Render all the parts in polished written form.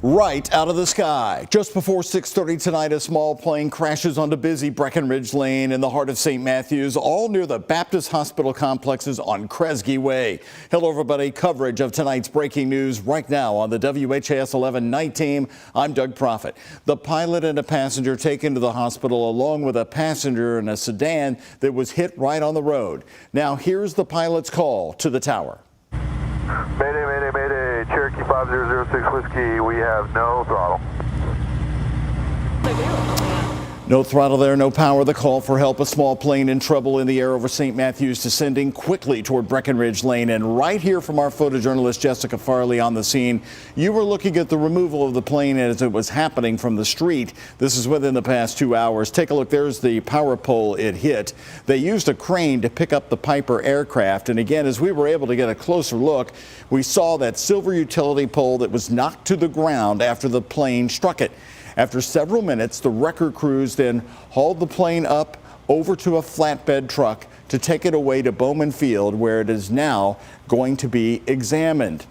Right out of the sky. Just before 6:30 tonight, a small plane crashes onto busy Breckenridge Lane in the heart of St. Matthews, all near the Baptist Hospital complexes on Kresge Way. Hello, everybody. Coverage of tonight's breaking news right now on the WHAS 11 night team. I'm Doug Proffitt. The pilot and a passenger taken to the hospital along with a passenger in a sedan that was hit right on the road. Now, here's the pilot's call to the tower. Mayday, mayday, mayday. Cherokee 5006 Whiskey, we have no throttle. No throttle there, no power. The call for help, a small plane in trouble in the air over St. Matthews, descending quickly toward Breckenridge Lane. And right here from our photojournalist Jessica Farley on the scene, you were looking at the removal of the plane as it was happening from the street. This is within the past 2 hours. Take a look. There's the power pole it hit. They used a crane to pick up the Piper aircraft. And again, as we were able to get a closer look, we saw that silver utility pole that was knocked to the ground after the plane struck it. After several minutes, the wrecker crews then hauled the plane up over to a flatbed truck to take it away to Bowman Field, where it is now going to be examined.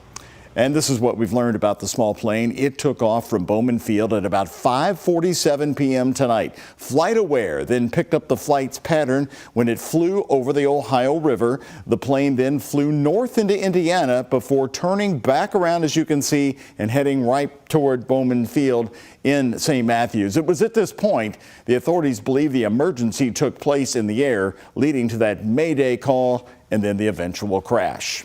And this is what we've learned about the small plane. It took off from Bowman Field at about 5:47 p.m. tonight. FlightAware then picked up the flight's pattern when it flew over the Ohio River. The plane then flew north into Indiana before turning back around, as you can see, and heading right toward Bowman Field in St. Matthews. It was at this point the authorities believe the emergency took place in the air, leading to that Mayday call and then the eventual crash.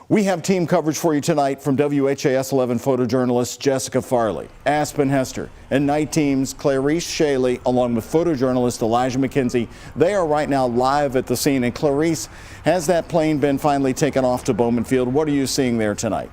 We have team coverage for you tonight from WHAS 11 photojournalist Jessica Farley, Aspen Hester, and night teams Clarice Shaley, along with photojournalist Elijah McKenzie. They are right now live at the scene. And Clarice, has that plane been finally taken off to Bowman Field? What are you seeing there tonight?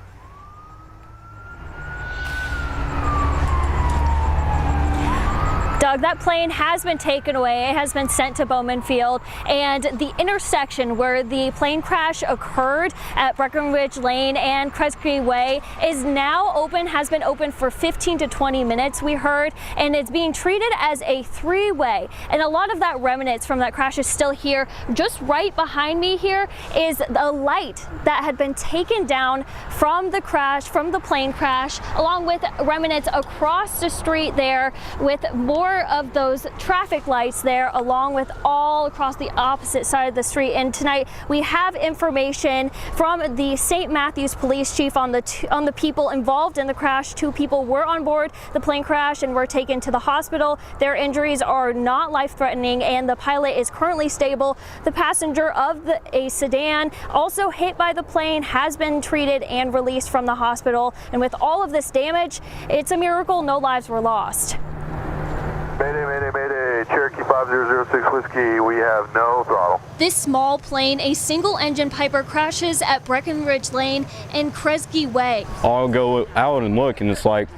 Doug, that plane has been taken away. It has been sent to Bowman Field, and the intersection where the plane crash occurred at Breckenridge Lane and Kresge Way is now open, has been open for 15 to 20 minutes, we heard, and it's being treated as a three-way. And a lot of that remnants from that crash is still here. Just right behind me here is a light that had been taken down from the crash, from the plane crash, along with remnants across the street there, with more of those traffic lights there, along with all across the opposite side of the street. And tonight we have information from the St. Matthews police chief on the people involved in the crash. 2 people were on board the plane crash and were taken to the hospital. Their injuries are not life-threatening, and the pilot is currently stable. The passenger of a sedan, also hit by the plane, has been treated and released from the hospital. And with all of this damage, it's a miracle no lives were lost. Mayday, mayday, mayday. Cherokee 5006 Whiskey, we have no throttle. This small plane, a single-engine Piper, crashes at Breckenridge Lane and Kresge Way. I'll go out and look, and it's like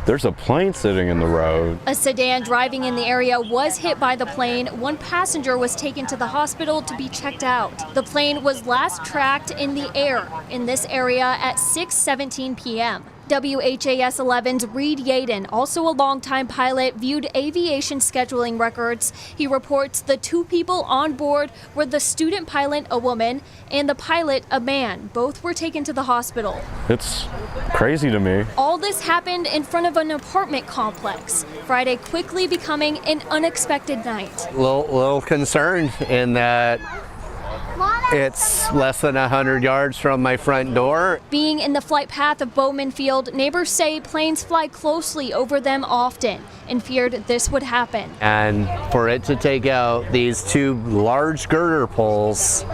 there's a plane sitting in the road. A sedan driving in the area was hit by the plane. 1 passenger was taken to the hospital to be checked out. The plane was last tracked in the air in this area at 6:17 p.m. WHAS 11's Reed Yaden, also a longtime pilot, viewed aviation scheduling records. He reports the 2 people on board were the student pilot, a woman, and the pilot, a man. Both were taken to the hospital. It's crazy to me. All this happened in front of an apartment complex. Friday quickly becoming an unexpected night. A little concerned in that it's less than 100 yards from my front door. Being in the flight path of Bowman Field, neighbors say planes fly closely over them often and feared this would happen. And for it to take out these 2 large girder poles,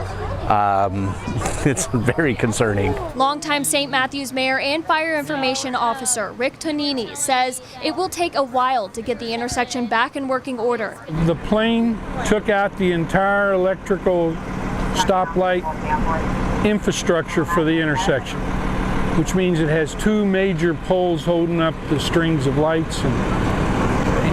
it's very concerning. Longtime St. Matthews Mayor and Fire Information Officer Rick Tonini says it will take a while to get the intersection back in working order. The plane took out the entire electrical stoplight infrastructure for the intersection, which means it has 2 major poles holding up the strings of lights,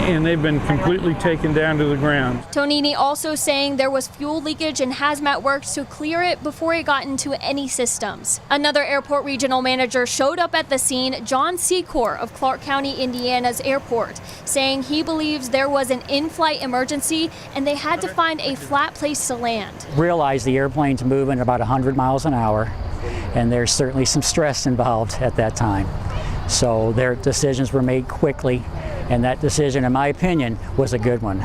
and they've been completely taken down to the ground. Tonini also saying there was fuel leakage and hazmat works to clear it before it got into any systems. Another airport regional manager showed up at the scene, John Secor of Clark County, Indiana's airport, saying he believes there was an in-flight emergency and they had to find a flat place to land. Realize the airplane's moving about 100 miles an hour, and there's certainly some stress involved at that time. So their decisions were made quickly, and that decision, in my opinion, was a good one.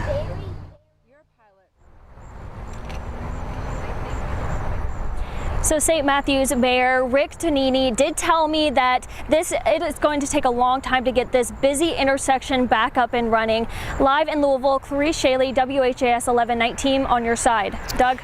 So St. Matthews Mayor Rick Tonini did tell me that it is going to take a long time to get this busy intersection back up and running. Live in Louisville, Clarice Shaley, WHAS 1119 on your side. Doug?